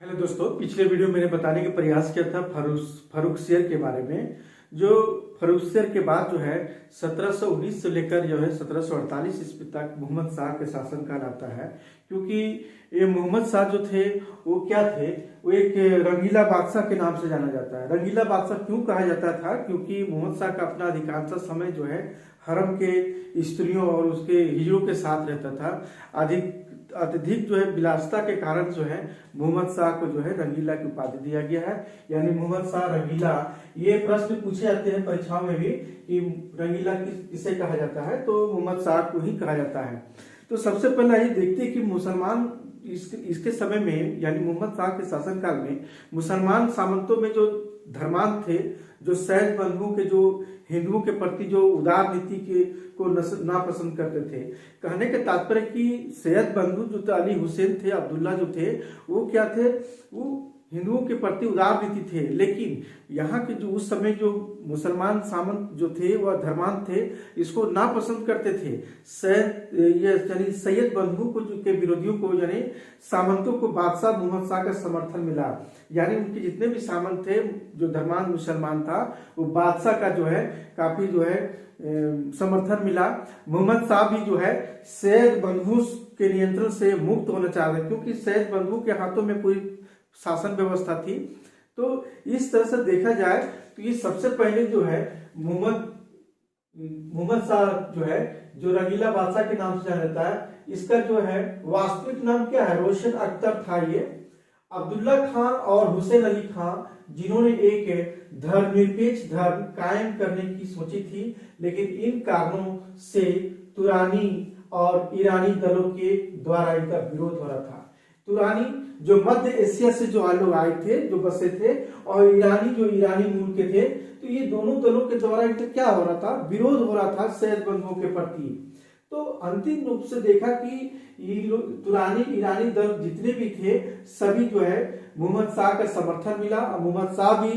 Hello दोस्तों, पिछले video में मैंने बताने का प्रयास किया था फर्रुखसियर के बारे में। जो फर्रुखसियर के बाद जो है 1719 से लेकर जो है 1748 ईस्वी तक मोहम्मद शाह के शासनकाल आता है। क्योंकि ये मोहम्मद शाह जो थे वो क्या थे, वो एक रंगीला बादशाह के नाम से जाना जाता है। रंगीला बादशाह क्यों कहा जाता था? क्योंकि मोहम्मद शाह का अपना अधिकांश समय जो है हरम के स्त्रियों और उसके हिजड़ों के साथ रहता था। अत्यधिक जो है विलासिता के कारण जो है मोहम्मद शाह को जो है रंगीला की उपाधि दिया गया है, यानी मोहम्मद शाह रंगीला। ये प्रश्न पूछे जाते हैं परीक्षाओं में भी कि रंगीला किसे कहा जाता है, तो मोहम्मद शाह को ही कहा जाता है। तो सबसे पहले ये देखते हैं कि मुसलमान इसके समय में, यानी मोहम्मद शाह के शासनकाल में मुसलमान सामंतों में जो धर्मांध थे, जो सैयद बंधुओं के, जो हिंदुओं के प्रति जो उदार नीति के को नापसंद करते थे। कहने के तात्पर्य कि सैयद बंधु जो थे, अली हुसैन थे, अब्दुल्ला जो थे, वो क्या थे, वो हिंदुओं के प्रति उदार नीति थे। लेकिन यहाँ के जो उस समय जो मुसलमान सामंत जो थे वह धर्मांध थे, इसको नापसंद करते थे। सैयद बंधु को के विरोधियों को, यानी सामंतों को बादशाह मोहम्मद शाह का समर्थन मिला। यानी उनके जितने भी सामंत थे, जो धर्मांध मुसलमान था, वो बादशाह का जो है काफी जो है समर्थन मिला। मोहम्मद शाह भी जो है सैयद बंधु के नियंत्रण से मुक्त होना चाह रहे, क्योंकि सैयद बंधु के हाथों में पूरी शासन व्यवस्था थी। तो इस तरह से देखा जाए तो ये सबसे पहले जो है मोहम्मद शाह जो है, जो रंगीला बादशाह के नाम से जाना जाता है, इसका जो है वास्तविक नाम क्या है? रोशन अख्तर था। ये अब्दुल्ला खां और हुसैन अली खां, जिन्होंने एक धर्मनिरपेक्ष धर्म कायम करने की सोची थी, लेकिन इन कारणों से तुरानी और ईरानी दलों के द्वारा इनका विरोध हो रहा था। तुरानी जो मध्य एशिया से जो लोग आए थे, जो बसे थे, और ईरानी जो ईरानी मूल के थे, तो ये दोनों दलों के द्वारा इनका क्या हो रहा था? विरोध हो रहा था सैयद बंधुओं के प्रति। तो अंतिम रूप से देखा कि ये लोग तुरानी ईरानी दल जितने भी थे, सभी जो है मोहम्मद शाह का समर्थन मिला, और मोहम्मद शाह भी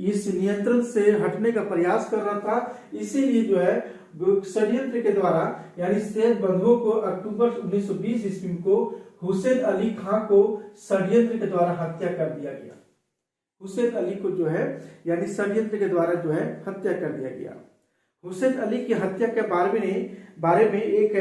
इस नियंत्रण से हटने का प्रयास कर रहा था। इसीलिए जो है षड्यंत्र के द्वारा, यानी सैयद बंधुओं को अक्टूबर 1920 ईस्वी को हुसैन अली खां को षड्यंत्र के द्वारा हत्या कर दिया गया। हुसैन अली को जो है, यानी षड्यंत्र के द्वारा जो है हत्या कर दिया गया। हुसैन अली की हत्या के बारे में एक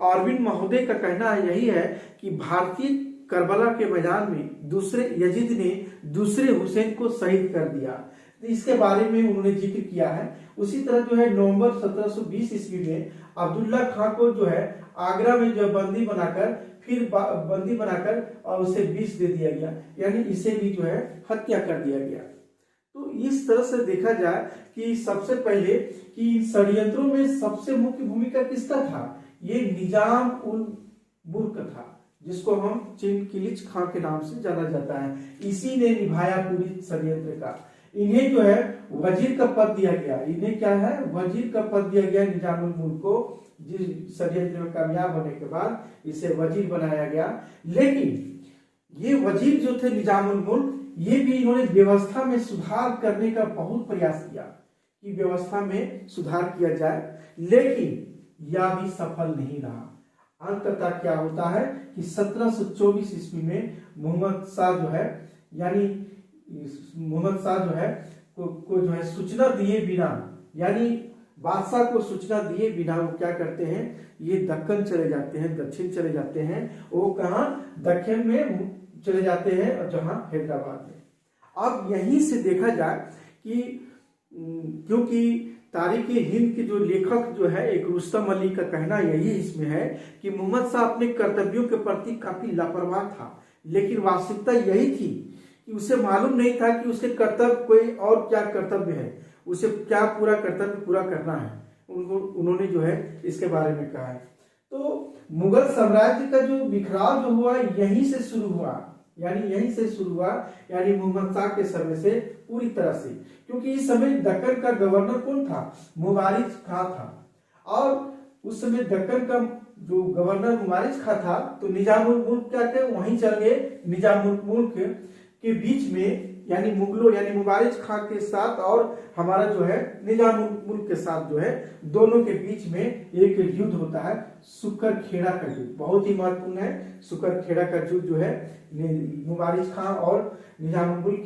अरविंद महोदय का कहना यही है कि भारतीय करबला के मैदान में दूसरे यजीद ने दूसरे हुसैन को शहीद कर दिया। तो इसके बारे में उन्होंने जिक्र किया है। उसी तरह जो है नवंबर 1720 ईस्वी में अब्दुल्ला खां को जो है आगरा में जो बंदी बनाकर और उसे विष दे दिया गया, यानी इसे भी जो है हत्या कर दिया गया। तो इस तरह से देखा जाए कि सबसे पहले कि षड्यंत्रों में सबसे मुख्य भूमिका किसका था? ये निजाम उल मुल्क था, जिसको हम चिंगिस खां के नाम से जाना जाता है। इसी ने निभाया पूरी षड्यंत्र का। इन्हें जो है वजीर का पद दिया गया। इन्हें क्या है? वजीर का पद दिया गया निजाम उल मुल्क को। जिस षड्यंत्र में कामयाब होने के बाद इसे वजीर बनाया गया। लेकिन ये वजीर जो थे निजाम उल मुल्क, ये भी इन्होंने व्यवस्था में सुधार करने का बहुत प्रयास किया कि व्यवस्था में सुधार किया जाए, लेकिन यह भी सफल नहीं रहा। अंततः क्या होता है कि 1724 ईस्वी में मोहम्मद शाह जो है, यानी मोहम्मद शाह जो है को जो है सूचना दिए बिना, यानी बादशाह को सूचना दिए बिना वो क्या करते हैं, ये दक्कन चले जाते हैं, दक्षिण चले जाते हैं। वो कहाँ? दक्षिण में चले जाते हैं, और जहां हैदराबाद में। अब यहीं से देखा जाए कि क्योंकि तारीख हिंद के जो लेखक जो है, एक रुस्तम अली का कहना यही इसमें है कि मोहम्मद शाह अपने कर्तव्यों के प्रति काफी लापरवाह था। लेकिन वास्तविकता यही थी कि उसे मालूम नहीं था कि उसके कर्तव्य कोई और क्या कर्तव्य है, उसे क्या पूरा कर्तव्य पूरा करना है। उन्होंने जो है इसके बारे में कहा है। तो मुगल साम्राज्य का जो बिखराव जो हुआ यहीं से शुरू हुआ, यानी मोहम्मद शाह के समय से पूरी तरह से। क्योंकि इस समय दक्कन का गवर्नर कौन था? मुबारिज खां था। और उस समय दक्कन का जो गवर्नर मुबारिज खां था, तो निजामुल मुल्क क्या थे, वहीं चल गए। निजामुल मुल्क के बीच में यानी मुगलों यानी मुबारिज खां के साथ और हमारा जो है निजाम मुल्क के साथ जो है दोनों के बीच में एक युद्ध होता है, सुकरखेड़ा का युद्ध। बहुत ही महत्वपूर्ण है। सुकरखेड़ा का युद्ध जो है मुबारिज खां और निजाम मुल्क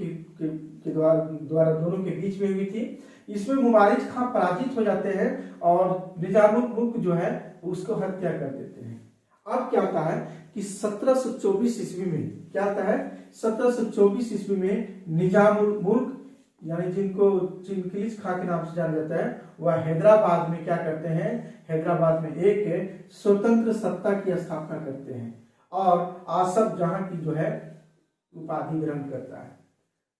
के द्वारा दोनों के बीच में हुई थी। इसमें मुबारिज खां पराजित हो जाते हैं और निजाम मुल्क जो है उसको हत्या कर देते हैं। अब क्या होता है कि 1724 ईस्वी में क्या होता है, 1724 ईस्वी में निजाम मुल्क यानी जिनको चिंगिस खां के नाम से जाना जाता है, वह हैदराबाद में क्या करते हैं, हैदराबाद में एक स्वतंत्र सत्ता की स्थापना करते हैं और आसफ जहां की जो है उपाधि ग्रहण करता है।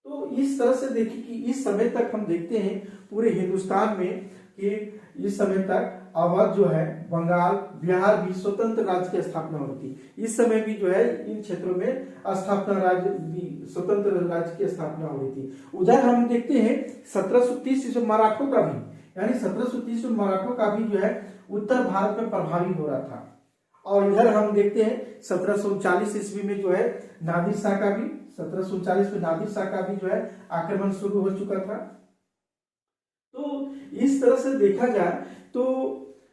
तो इस तरह से देखिए कि इस समय तक हम देखते हैं पूरे हिंदुस्तान में कि इस समय तक अवध जो है, बंगाल, बिहार भी स्वतंत्र राज्य की स्थापना होती है। इस समय भी जो है इन क्षेत्रों में स्वतंत्र राज्य की स्थापना हो रही थी। उधर हम देखते हैं 1730 ईस्वी मराठों का भी, यानी 1730 में मराठों का भी जो है उत्तर भारत में प्रभावी हो रहा था। और इधर हम देखते हैं 1739 ईस्वी में जो है नादिर शाह का भी, 1739 में नादिर शाह का भी जो है आक्रमण शुरू हो चुका था। तो इस तरह से देखा जाए तो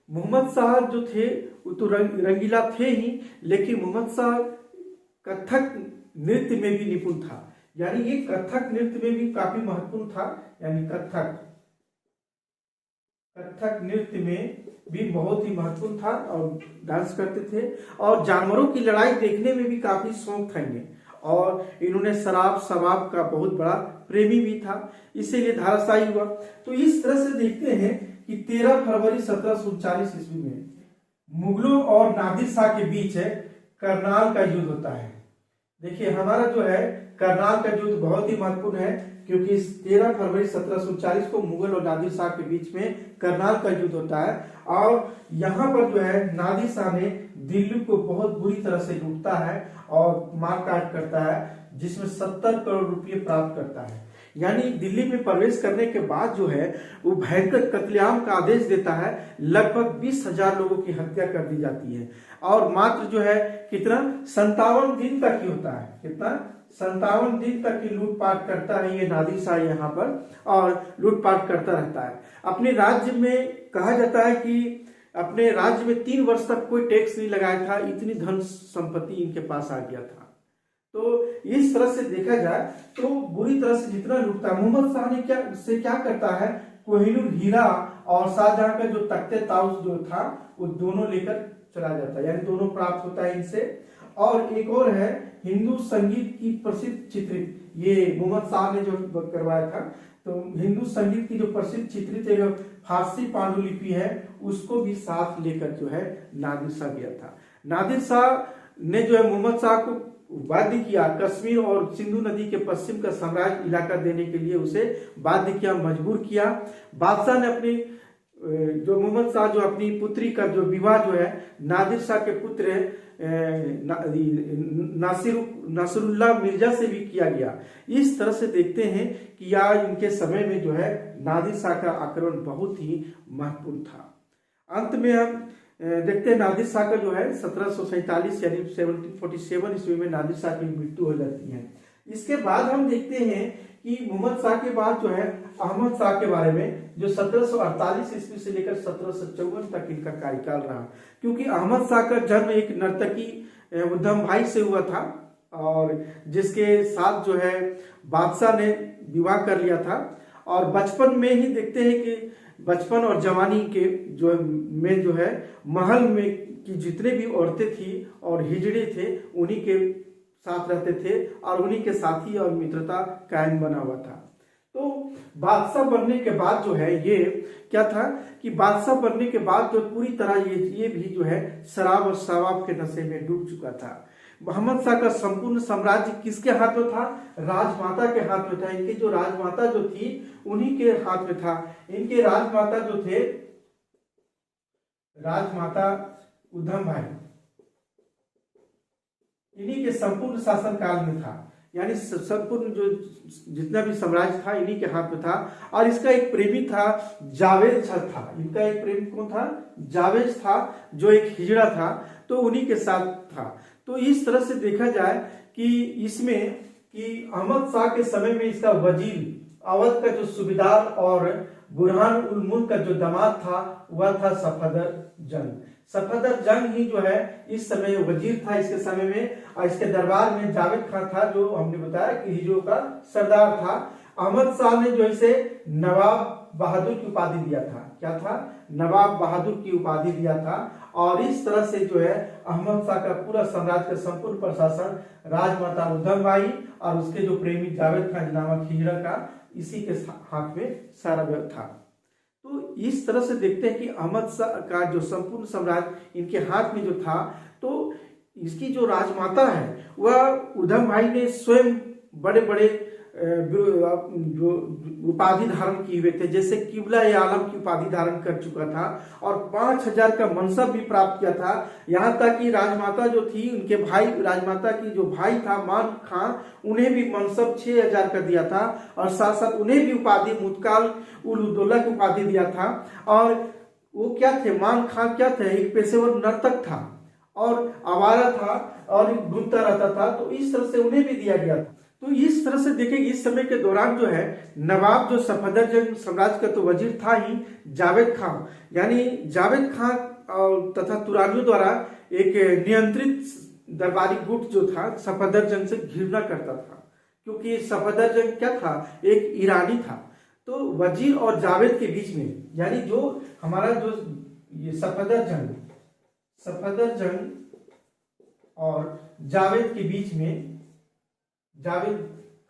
मोहम्मद शाह जो थे वो तो रंगीला थे ही, लेकिन मोहम्मद शाह कथक नृत्य में भी निपुण था। यानी ये कथक नृत्य में भी काफी महत्वपूर्ण था। यानी कथक नृत्य में भी बहुत ही महत्वपूर्ण था और डांस करते थे। और जानवरों की लड़ाई देखने में भी काफी शौक था इन्हें, और इन्होंने शराब शबाब का बहुत बड़ा प्रेमी भी था, इसीलिए धाराशाही हुआ। तो इस तरह से देखते हैं कि 13 फरवरी 1739 ईस्वी में मुगलों और नादिर शाह के बीच करनाल का युद्ध होता है। देखिए हमारा जो है करनाल का युद्ध बहुत ही महत्वपूर्ण है, क्योंकि 13 फरवरी 1739 को मुगल और नादिर शाह के बीच में करनाल का युद्ध होता है। और यहाँ पर जो है नादिर शाह ने दिल्ली को बहुत बुरी तरह से लूटता है और मारकाट करता है, जिसमें 70 करोड़ रुपये प्राप्त करता है। यानी दिल्ली में प्रवेश करने के बाद जो है वो भयंकर कत्लेआम का आदेश देता है। लगभग 20,000 लोगों की हत्या कर दी जाती है और मात्र जो है कितना 57 दिन तक ही होता है। कितना 57 दिन तक की लूटपाट करता है ये नादिर शाह यहाँ पर, और लूटपाट करता रहता है। अपने राज्य में कहा जाता है कि अपने राज्य में 3 वर्ष तक कोई टैक्स नहीं लगाया था, इतनी धन संपत्ति इनके पास आ गया था। तो इस तरह से देखा जाए तो बुरी तरह से जितना लूटता, मोहम्मद शाह ने क्या करता है, कोहिनूर हीरा और शाहजहां का जो तख्ते ताउस जो था वो दोनों लेकर चला जाता है, यानी दोनों प्राप्त होता है इनसे। और एक और है हिंदू संगीत की प्रसिद्ध चित्रित, ये मोहम्मद शाह ने जो करवाया था, तो हिंदू संगीत की जो प्रसिद्ध चित्रित जो फारसी पांडुलिपि है उसको भी साथ लेकर जो है नादिर शाह गया था। नादिर शाह ने जो है मोहम्मद शाह को बाध्य किया, कश्मीर और सिंधु नदी के पश्चिम का साम्राज्य इलाका देने के लिए उसे बाध्य किया, मजबूर किया। बादशाह ने अपनी जो मोहम्मद शाह जो अपनी पुत्री का जो विवाह जो है नादिर शाह के पुत्र नासिरुल्लाह मिर्जा से भी किया गया। इस तरह से देखते हैं कि आज इनके समय में जो है नादिर शाह का आक्रमण बहुत ही महत्वपूर्ण था। अंत में हम देखते हैं नादिर शाह का जो है 1747 यानी 1747 ईस्वी में नादिर शाह की मृत्यु हो जाती है। इसके बाद हम देखते हैं कि मोहम्मद शाह के बाद जो है अहमद शाह के बारे में, जो 1748 ईस्वी से लेकर 1754 तक इनका कार्यकाल रहा। क्योंकि अहमद शाह का जन्म एक नर्तकी उद्धम भाई से हुआ था, और जिसके साथ जो है बादशाह ने विवाह कर लिया था। और बचपन में ही देखते हैं कि बचपन और जवानी के जो है महल में की जितने भी औरतें थी और हिजड़े थे उन्हीं के साथ रहते थे, और उन्हीं के साथी और मित्रता कायम बना हुआ था। तो बादशाह बनने के बाद जो है ये क्या था कि बादशाह बनने के बाद जो पूरी तरह ये भी जो है शराब और शराब के नशे में डूब चुका था। मोहम्मद शाह का संपूर्ण साम्राज्य किसके हाथ में था, राजमाता के हाथ में था। इनकी जो राजमाता जो थी उन्हीं के हाथ में था। इनके राजमाता जो थे राजमाता उद्धम भाई, इन्हीं के संपूर्ण शासन काल में था। यानी संपूर्ण जो जितना भी साम्राज्य था इन्हीं के हाथ में था। और इसका एक प्रेमी था जावेद था। इनका एक प्रेमी कौन था, जावेद था, जो एक हिजड़ा था, तो उन्हीं के साथ था। तो इस तरह से देखा जाए कि इसमें कि अहमद शाह के समय में इसका वजीर, अवध का जो सूबेदार और बुरहान उल मुल्क का जो दामाद था वह था सफदर जंग। सफदर जंग ही जो है इस समय वजीर था इसके समय में, और इसके दरबार में जावेद खान था जो हमने बताया कि हिजो का सरदार था। अहमद शाह ने जो इसे नवाब बहादुर की उपाधि दिया था। क्या था? नवाब बहादुर की उपाधि दिया था। और इस तरह से जो है अहमद शाह का पूरा साम्राज्य का संपूर्ण प्रशासन राजमाता उधम बाई और उसके जो प्रेमी जावेद खान नामक हिजड़ा का इसी के हाथ में सारा था। तो इस तरह से देखते हैं कि अहमद शाह का जो संपूर्ण साम्राज्य इनके हाथ में जो था, तो इसकी जो राजमाता है वह उधम भाई ने स्वयं बड़े बड़े जो उपाधि धारण किए हुए थे, जैसे किबला आलम की उपाधि धारण कर चुका था और 5000 का मनसब भी प्राप्त किया था। यहाँ तक कि राजमाता जो थी उनके भाई, राजमाता की जो भाई था मान खां, उन्हें भी मनसब 6000 का दिया था और साथ साथ उन्हें भी उपाधि मुतकाल उल दौला की उपाधि दिया था। और वो क्या थे? मान खां क्या थे? एक पेशेवर नर्तक था और आवारा था और घूमता रहता था, तो इस तरह से उन्हें भी दिया गया था। तो इस तरह से देखेंगे इस समय के दौरान जो है नवाब जो सफदर जंग साम्राज्य का तो वजीर था ही जावेद खां, यानी जावेद खां तथा तुरानियों द्वारा एक नियंत्रित दरबारी गुट जो था सफदर जंग से घृणा करता था, क्योंकि सफदर जंग क्या था? एक ईरानी था। तो वजीर और जावेद के बीच में, यानी जो हमारा जो ये सफदर जंग और जावेद के बीच में, जावेद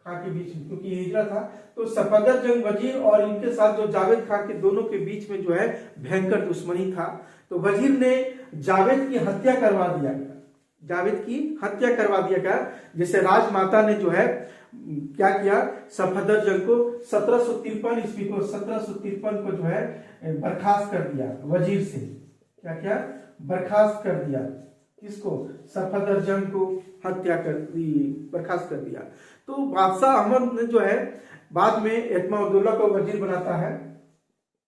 खां के बीच में, क्योंकि हिजरा था, तो सफदर जंग वजीर और इनके साथ जो जावेद खां के दोनों के बीच में जो है भयंकर दुश्मनी था। तो वजीर ने जावेद की हत्या करवा दिया गया। जैसे राजमाता ने जो है क्या किया? सफदर जंग को 1753 ईस्वी को 1753 को जो है बर्खास्त कर दिया वजीर से। क्या किया? बर्खास्त कर दिया। किसको? सफदर जंग को हत्या कर दी, बर्खास्त कर दिया। तो बादशाह अहमद ने जो है बाद में एतमाउद्दौला को वजीर बनाता है,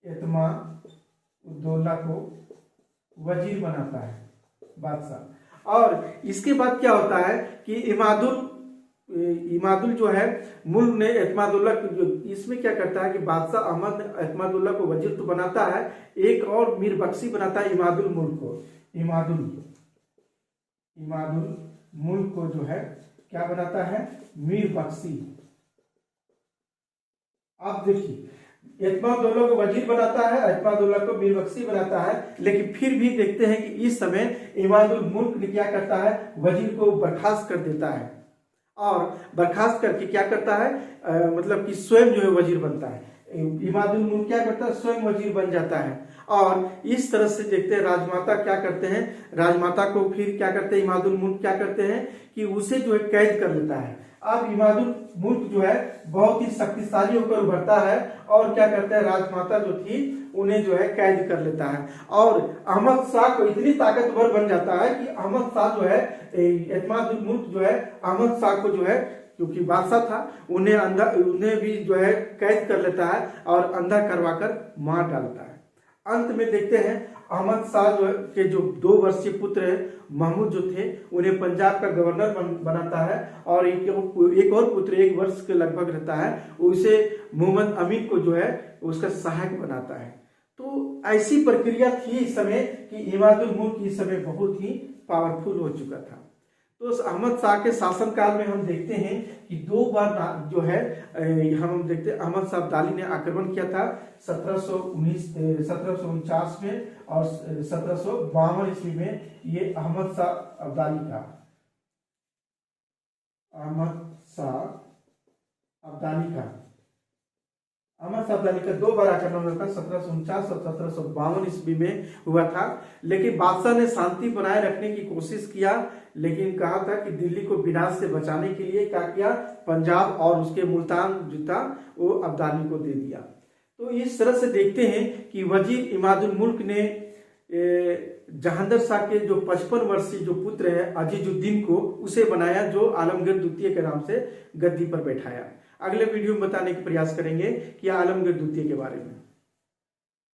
एतमाउद्दौला को वजीर बनाता है बादशाह। और इसके बाद क्या होता है कि इमादुल जो है मुल्क ने एतमाउद्दौला जो इसमें क्या करता है कि बादशाह अहमद ने एतमाउद्दौला को वजीर तो बनाता है, एक और मीर बख्शी बनाता है इमादुल मुल्क को। इमादुल मुल्क को जो है क्या बनाता है? मीर बख्शी। आप देखिए एतमाउद्दौला को वजीर बनाता है, एतमाउद्दौला को मीर बख्शी बनाता है, लेकिन फिर भी देखते हैं कि इस समय इमादुल मुल्क ने क्या करता है? वजीर को बर्खास्त कर देता है और बर्खास्त करके क्या करता है? मतलब कि स्वयं जो है वजीर बनता है। इमादुल मुल्क क्या करता है? स्वयं वजीर बन जाता है। और इस तरह से देखते हैं राजमाता क्या करते हैं? राजमाता को फिर क्या करते हैं? इमादुल मुल्क क्या करते हैं कि उसे जो है कैद कर लेता है। अब इमादुल मुल्क जो है बहुत ही शक्तिशाली होकर उभरता है और क्या करता है? राजमाता जो थी उन्हें जो है कैद कर लेता है और अहमद शाह को इतनी ताकतवर बन जाता है कि अहमद शाह जो है एतमादुल मुल्क जो है अहमद शाह को जो है, क्योंकि बादशाह था, उन्हें भी जो है कैद कर लेता है और अंधा करवाकर मार डालता है। अंत में देखते हैं अहमद शाह जो के जो 2 वर्षीय पुत्र है महमूद जो थे उन्हें पंजाब का गवर्नर बनाता है और एक और पुत्र 1 वर्ष के लगभग रहता है, उसे मोहम्मद अमीन को जो है उसका सहायक बनाता है। तो ऐसी प्रक्रिया थी इस समय कि इमादुल मुल्क इस समय बहुत ही पावरफुल हो चुका था। तो अहमद शाह के शासनकाल में हम देखते हैं कि 2 बार जो है हम देखते हैं अहमद शाह अब्दाली ने आक्रमण किया था 1749 में और 1752 ईस्वी में। ये अहमद शाह अब्दाली का 2 बार आक्रमण हुआ था, 1749 और 1752 ईस्वी में हुआ था। लेकिन बादशाह ने शांति बनाए रखने की कोशिश किया, लेकिन कहा था कि दिल्ली को विनाश से बचाने के लिए क्या किया? पंजाब और उसके मुल्तान जो था वो अब्दाली को दे दिया। तो इस तरह से देखते हैं कि वजीर इमादुल मुल्क ने जहांगीर शाह के जो 55 वर्षीय जो पुत्र है अजीजुद्दीन को उसे बनाया, जो आलमगीर द्वितीय के नाम से गद्दी पर बैठाया। अगले वीडियो में बताने का प्रयास करेंगे कि आलमगीर द्वितीय के बारे में।